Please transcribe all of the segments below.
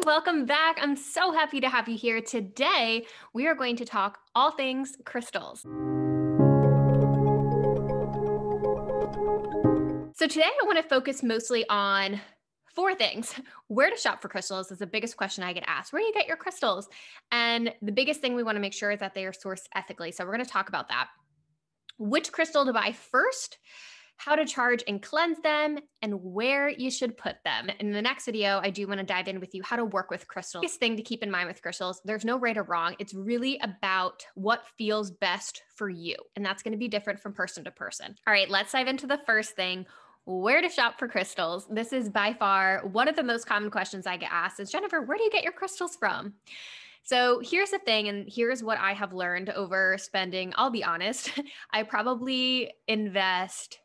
welcome back. I'm so happy to have you here. Today, we are going to talk all things crystals. So today I want to focus mostly on four things. Where to shop for crystals is the biggest question I get asked. Where do you get your crystals? And the biggest thing we want to make sure is that they are sourced ethically. So we're going to talk about that. Which crystal to buy first, how to charge and cleanse them, and where you should put them. In the next video, I do want to dive in with you how to work with crystals. The biggest thing to keep in mind with crystals, there's no right or wrong. It's really about what feels best for you. And that's going to be different from person to person. All right, let's dive into the first thing. Where to shop for crystals. This is by far one of the most common questions I get asked is, Jennifer, where do you get your crystals from? So here's the thing, and here's what I have learned over spending, I'll be honest, I probably invest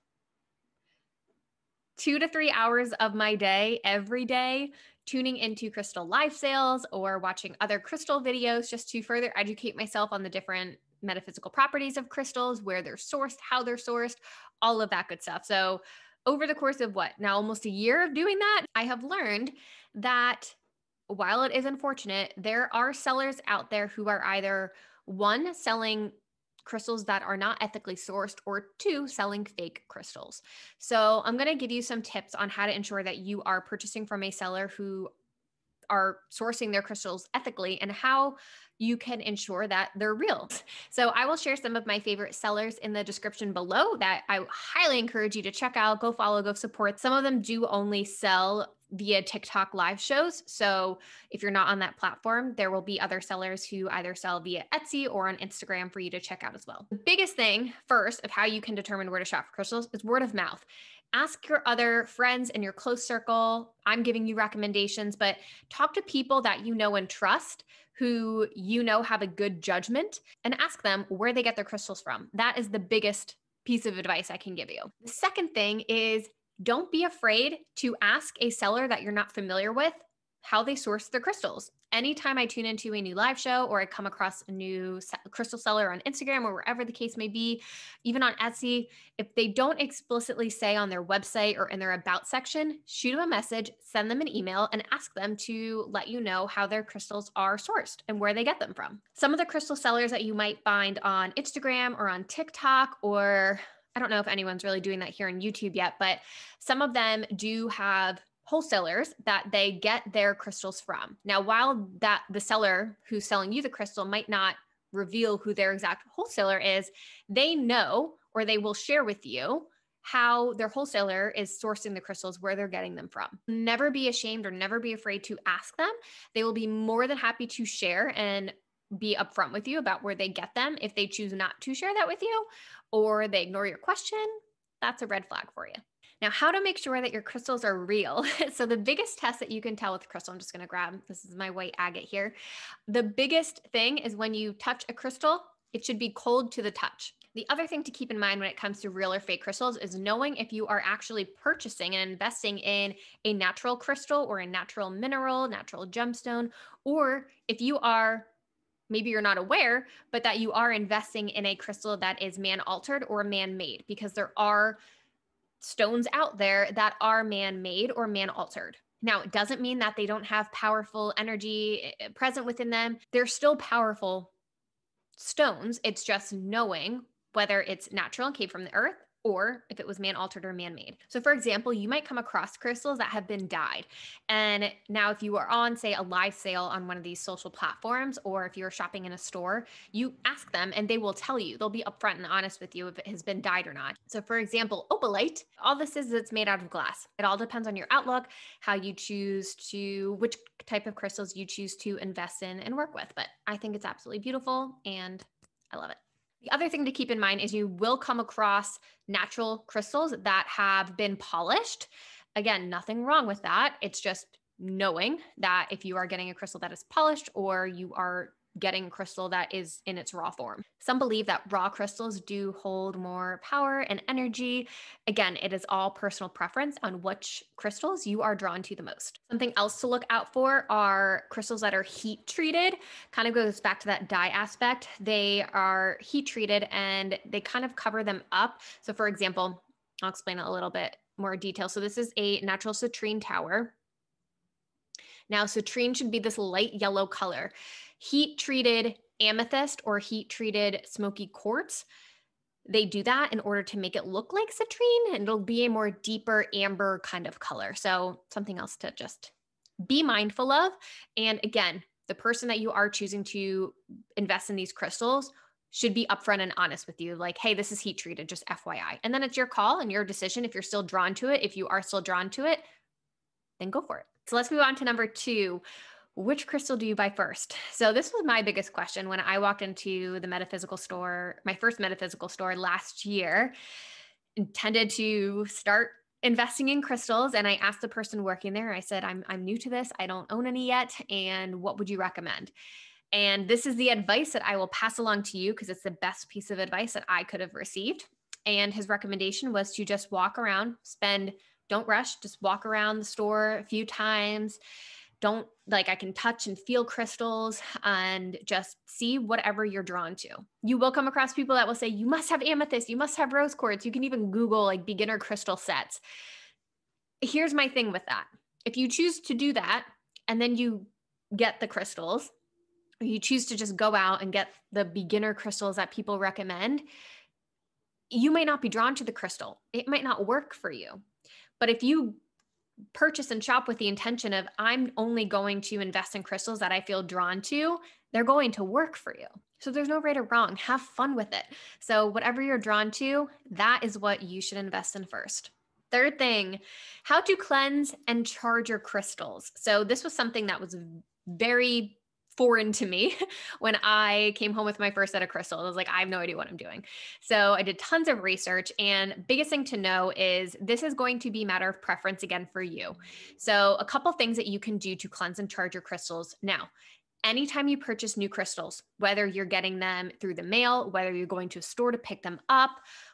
2 to 3 hours of my day every day tuning into crystal live sales or watching other crystal videos just to further educate myself on the different metaphysical properties of crystals, where they're sourced, how they're sourced, all of that good stuff. So over the course of now almost a year of doing that, I have learned that while it is unfortunate, there are sellers out there who are either one, selling crystals that are not ethically sourced, or two, selling fake crystals. So I'm going to give you some tips on how to ensure that you are purchasing from a seller who are sourcing their crystals ethically and how you can ensure that they're real. So I will share some of my favorite sellers in the description below that I highly encourage you to check out, go follow, go support. Some of them do only sell via TikTok live shows. So if you're not on that platform, there will be other sellers who either sell via Etsy or on Instagram for you to check out as well. The biggest thing first of how you can determine where to shop for crystals is word of mouth. Ask your other friends in your close circle. I'm giving you recommendations, but talk to people that you know and trust, who you know have a good judgment, and ask them where they get their crystals from. That is the biggest piece of advice I can give you. The second thing is don't be afraid to ask a seller that you're not familiar with how they source their crystals. Anytime I tune into a new live show or I come across a new crystal seller on Instagram or wherever the case may be, even on Etsy, if they don't explicitly say on their website or in their about section, shoot them a message, send them an email, and ask them to let you know how their crystals are sourced and where they get them from. Some of the crystal sellers that you might find on Instagram or on TikTok, or I don't know if anyone's really doing that here on YouTube yet, but some of them do have wholesalers that they get their crystals from. Now, while the seller who's selling you the crystal might not reveal who their exact wholesaler is, they know, or they will share with you how their wholesaler is sourcing the crystals, where they're getting them from. Never be ashamed or never be afraid to ask them. They will be more than happy to share and be upfront with you about where they get them. If they choose not to share that with you or they ignore your question, that's a red flag for you. Now, how to make sure that your crystals are real. So the biggest test that you can tell with crystal, I'm just going to grab, this is my white agate here. The biggest thing is when you touch a crystal, it should be cold to the touch. The other thing to keep in mind when it comes to real or fake crystals is knowing if you are actually purchasing and investing in a natural crystal or a natural mineral, natural gemstone, or if you are, maybe you're not aware, but that you are investing in a crystal that is man-altered or man-made, because there are stones out there that are man-made or man-altered. Now, it doesn't mean that they don't have powerful energy present within them. They're still powerful stones. It's just knowing whether it's natural and came from the earth or if it was man-altered or man-made. So for example, you might come across crystals that have been dyed. And now if you are on, say, a live sale on one of these social platforms, or if you're shopping in a store, you ask them and they will tell you. They'll be upfront and honest with you if it has been dyed or not. So for example, opalite, all this is it's made out of glass. It all depends on your outlook, how you choose to, which type of crystals you choose to invest in and work with. But I think it's absolutely beautiful and I love it. The other thing to keep in mind is you will come across natural crystals that have been polished. Again, nothing wrong with that. It's just knowing that if you are getting a crystal that is polished or you are getting a crystal that is in its raw form. Some believe that raw crystals do hold more power and energy. Again, it is all personal preference on which crystals you are drawn to the most. Something else to look out for are crystals that are heat treated. Kind of goes back to that dye aspect. They are heat treated and they kind of cover them up. So for example, I'll explain it a little bit more detail. So this is a natural citrine tower. Now, citrine should be this light yellow color. Heat treated amethyst or heat treated smoky quartz, they do that in order to make it look like citrine, and it'll be a more deeper amber kind of color. So something else to just be mindful of. And again, the person that you are choosing to invest in these crystals should be upfront and honest with you. Like, hey, this is heat treated, just FYI. And then it's your call and your decision. If you're still drawn to it, if you are still drawn to it, then go for it. So let's move on to number 2. Which crystal do you buy first? So this was my biggest question when I walked into the metaphysical store, my first metaphysical store last year, intended to start investing in crystals. And I asked the person working there, I said, I'm new to this. I don't own any yet. And what would you recommend? And this is the advice that I will pass along to you because it's the best piece of advice that I could have received. And his recommendation was to just walk around, don't rush, just walk around the store a few times. I can touch and feel crystals and just see whatever you're drawn to. You will come across people that will say, you must have amethyst, you must have rose quartz. You can even Google like beginner crystal sets. Here's my thing with that. If you choose to do that and then you get the crystals, or you choose to just go out and get the beginner crystals that people recommend, you may not be drawn to the crystal. It might not work for you. But if you purchase and shop with the intention of, I'm only going to invest in crystals that I feel drawn to, they're going to work for you. So there's no right or wrong. Have fun with it. So whatever you're drawn to, that is what you should invest in first. Third thing, how to cleanse and charge your crystals. So this was something that was very foreign to me when I came home with my first set of crystals. I was like, I have no idea what I'm doing. So I did tons of research, and biggest thing to know is this is going to be a matter of preference again for you. So a couple things that you can do to cleanse and charge your crystals. Now, anytime you purchase new crystals, whether you're getting them through the mail, whether you're going to a store to pick them up,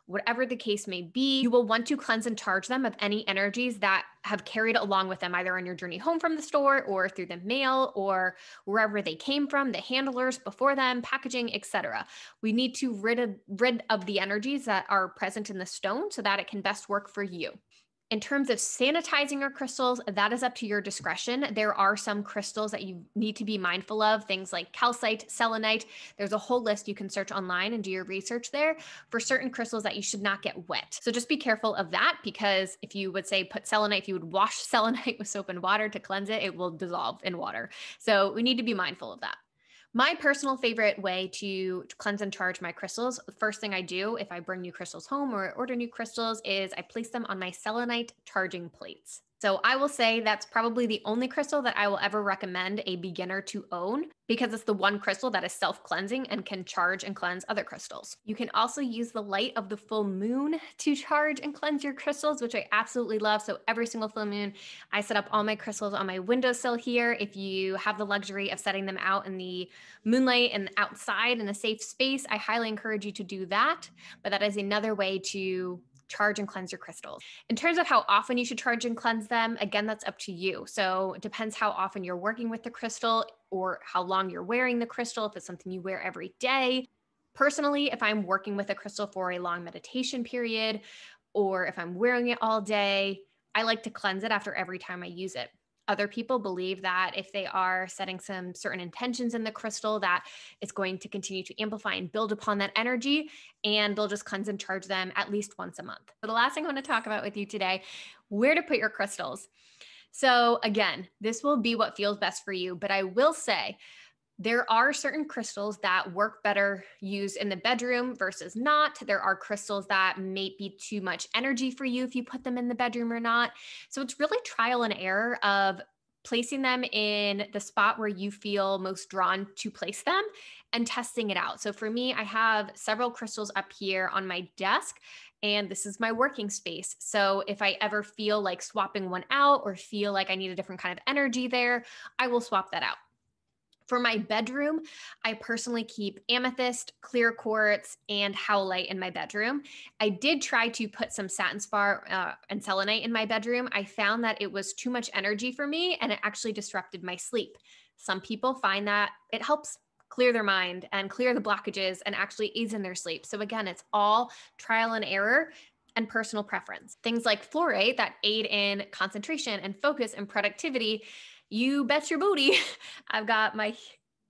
whatever the case may be, you will want to cleanse and charge them of any energies that have carried along with them, either on your journey home from the store or through the mail or wherever they came from, the handlers before them, packaging, etc. We need to rid of the energies that are present in the stone so that it can best work for you. In terms of sanitizing your crystals, that is up to your discretion. There are some crystals that you need to be mindful of, things like calcite, selenite. There's a whole list you can search online and do your research there for certain crystals that you should not get wet. So just be careful of that, because if you would say put selenite, if you would wash selenite with soap and water to cleanse it, it will dissolve in water. So we need to be mindful of that. My personal favorite way to cleanse and charge my crystals, the first thing I do if I bring new crystals home or order new crystals is I place them on my selenite charging plates. So I will say that's probably the only crystal that I will ever recommend a beginner to own, because it's the one crystal that is self-cleansing and can charge and cleanse other crystals. You can also use the light of the full moon to charge and cleanse your crystals, which I absolutely love. So every single full moon, I set up all my crystals on my windowsill here. If you have the luxury of setting them out in the moonlight and outside in a safe space, I highly encourage you to do that. But that is another way to charge and cleanse your crystals. In terms of how often you should charge and cleanse them, again, that's up to you. So it depends how often you're working with the crystal or how long you're wearing the crystal, if it's something you wear every day. Personally, if I'm working with a crystal for a long meditation period, or if I'm wearing it all day, I like to cleanse it after every time I use it. Other people believe that if they are setting some certain intentions in the crystal, that it's going to continue to amplify and build upon that energy, and they'll just cleanse and charge them at least once a month. So the last thing I want to talk about with you today, where to put your crystals. So again, this will be what feels best for you, but I will say there are certain crystals that work better used in the bedroom versus not. There are crystals that may be too much energy for you if you put them in the bedroom or not. So it's really trial and error of placing them in the spot where you feel most drawn to place them and testing it out. So for me, I have several crystals up here on my desk, and this is my working space. So if I ever feel like swapping one out or feel like I need a different kind of energy there, I will swap that out. For my bedroom, I personally keep amethyst, clear quartz, and howlite in my bedroom. I did try to put some satin spar and selenite in my bedroom. I found that it was too much energy for me, and it actually disrupted my sleep. Some people find that it helps clear their mind and clear the blockages and actually aids in their sleep. So again, it's all trial and error and personal preference. Things like fluorite that aid in concentration and focus and productivity you bet your booty. I've got my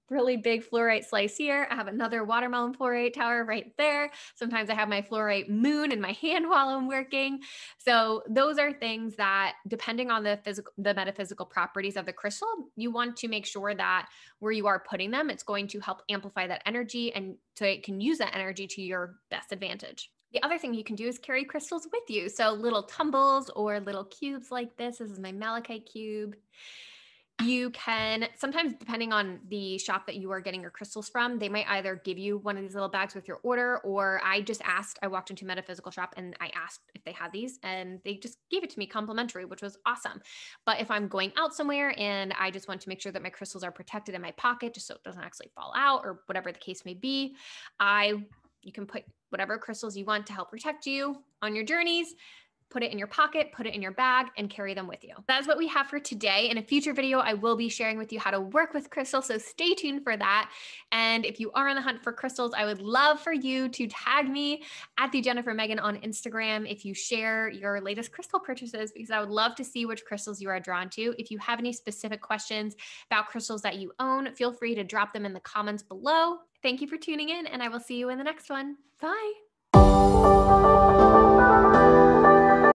really big fluorite slice here. I have another watermelon fluorite tower right there. Sometimes I have my fluorite moon in my hand while I'm working. So those are things that, depending on the metaphysical properties of the crystal, you want to make sure that where you are putting them, it's going to help amplify that energy, and so it can use that energy to your best advantage. The other thing you can do is carry crystals with you. So little tumbles or little cubes like this. This is my malachite cube. You can sometimes, depending on the shop that you are getting your crystals from, they might either give you one of these little bags with your order, or I walked into a metaphysical shop and I asked if they had these and they just gave it to me complimentary, which was awesome. But if I'm going out somewhere and I just want to make sure that my crystals are protected in my pocket, just so it doesn't actually fall out or whatever the case may be, you can put whatever crystals you want to help protect you on your journeys. Put it in your pocket, put it in your bag, and carry them with you. That is what we have for today. In a future video, I will be sharing with you how to work with crystals, so stay tuned for that. And if you are on the hunt for crystals, I would love for you to tag me at the Jennifer Megan on Instagram if you share your latest crystal purchases, because I would love to see which crystals you are drawn to. If you have any specific questions about crystals that you own, feel free to drop them in the comments below. Thank you for tuning in, and I will see you in the next one. Bye.